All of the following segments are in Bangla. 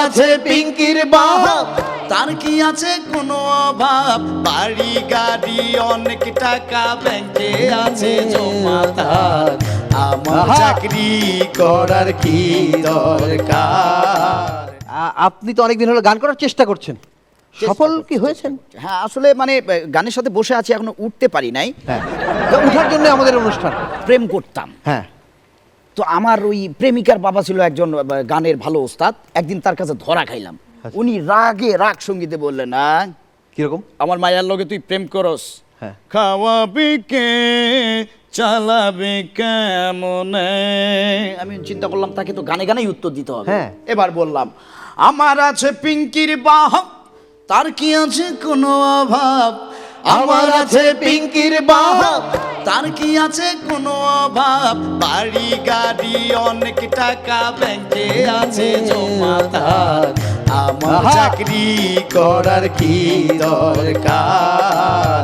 আছে পিঙ্কির বাপ, তার কি আছে কোনো অভাব, বাড়ি গাড়ি অনেক টাকা ব্যাংকে আছে জমা তার, আমার চাকরি করার কি দরকার। আপনি তো অনেকদিন হলো গান করার চেষ্টা করছেন, সফল কি হয়েছেন? হ্যাঁ আসলে মানে গানের সাথে বসে আছি, এখনো উঠতে পারি নাই। হ্যাঁ, তো উঠার জন্য আমাদের অনুষ্ঠান। প্রেম করতাম, হ্যাঁ, তো আমার ওই প্রেমিকার বাবা ছিল একজন গানের ভালো ওস্তাদ। একদিন তার কাছে ধরা খাইলাম, উনি রাগে রাগ সঙ্গীতে বললেন, না কিরকম? আমার মায়ের লগে তুই প্রেম করস, হ্যাঁ, খাওয়াবি কে চালাবি কেমনে। আমি চিন্তা করলাম তাকে তো গানে গানেই উত্তর দিতে হবে। হ্যাঁ। এবার বললাম, আমার আছে পিঙ্কির বাপ, তার কি আছে কোনো অভাব, আমার আছে পিঙ্কির বাপ, তার কি আছে কোনো অভাব, বাড়ি গাড়ি অনেক টাকা ব্যাংকে আছে জমা তার, আমার চাকরি করার কি দরকার,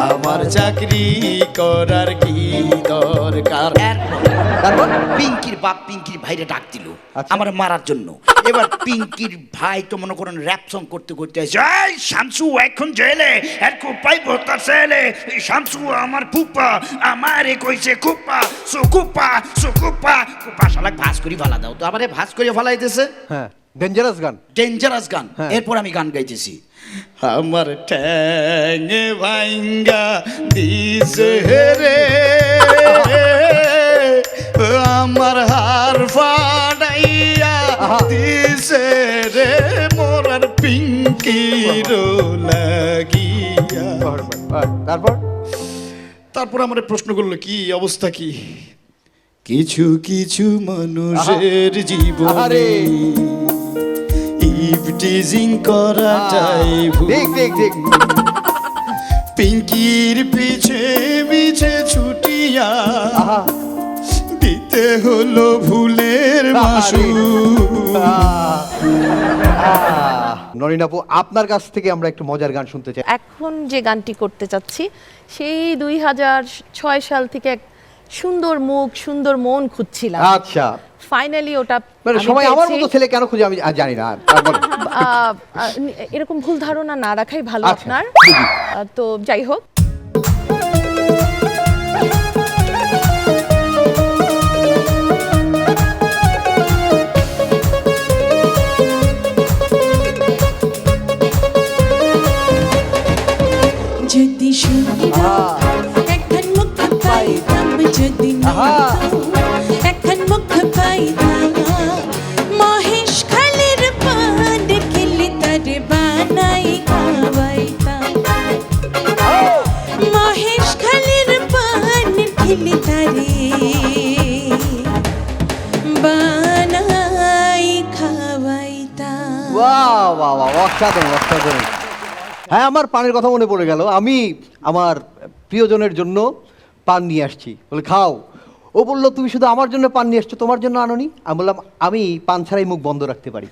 আমার চাকরি করার কি দরকার। তারপর পিঙ্কির বাপ পিঙ্কির ভাইরে ডাক দিল আমার মারার জন্য। এবার পিঙ্কির ভাই তো মনে করেন র্যাপ সং করতে করতে এই শামসু এখন জেলে আর কোপাই ভর্তার ছেলে, শামসু আমার ফুপা আমারে কইছে কুপা সুকুপা সুকুপা কুপা শালাক ভাস করি ফালা দাও, তো আমারে ভাস করে ফালাইতেছে। হ্যাঁ, ডেঞ্জারাস গান, ডেঞ্জারাস গান। এরপর আমি গান গাইতেছি, আমার ঠ্যাঙে ভাঙ্গা দিছে রে, আমার হার ফাড়াইয়া দিছে রে, মোরার পিঙ্কির লাগিয়া। তারপর আমার প্রশ্ন করলো কি অবস্থা কি, কিছু কিছু মানুষের জীবনে ইভটিজিং করাটাই ভুল, পিঙ্কির পিছে পিছে ছুটিয়া দিতে হলো ভুলের মাসুল। নরিন আপু, আপনার কাছ থেকে আমরা একটু মজার গান শুনতে চাই। এখন যে গানটি করতে চাচ্ছি সেই 2006 সাল থেকে এক সুন্দর মুখ সুন্দর মন খুঁজছিলাম। আচ্ছা, ফাইনালি ওটা মানে আমি সবাই আমার পেয়েছি। মতো ছেলে কেন খুঁজে আমি জানি না। এরকম ভুল ধারণা না রাখাই ভালো আচ্ছা, আপনার। বুঝি। তো যাই হোক, যদি এখন মুখ পাইতাম, যদি এখন মুখ পাইতাম, মহেশ খালের পান খেলি তার বানাই খাওয়াইতাম, মহেশ খালের পান খেলি তারে বানাই খাওয়াইতাম। বাহ বাহ বাহ, অসাধারণ অসাধারণ। হ্যাঁ, আমার পানের কথা মনে পড়ে গেল। আমি আমার প্রিয়জনের জন্য পান নিয়ে আসছি, বলে খাও। ও বললো তুমি শুধু আমার জন্য পান নিয়ে আসছো, তোমার জন্য আনোনি? আমি বললাম আমি পান ছাড়াই মুখ বন্ধ রাখতে পারি।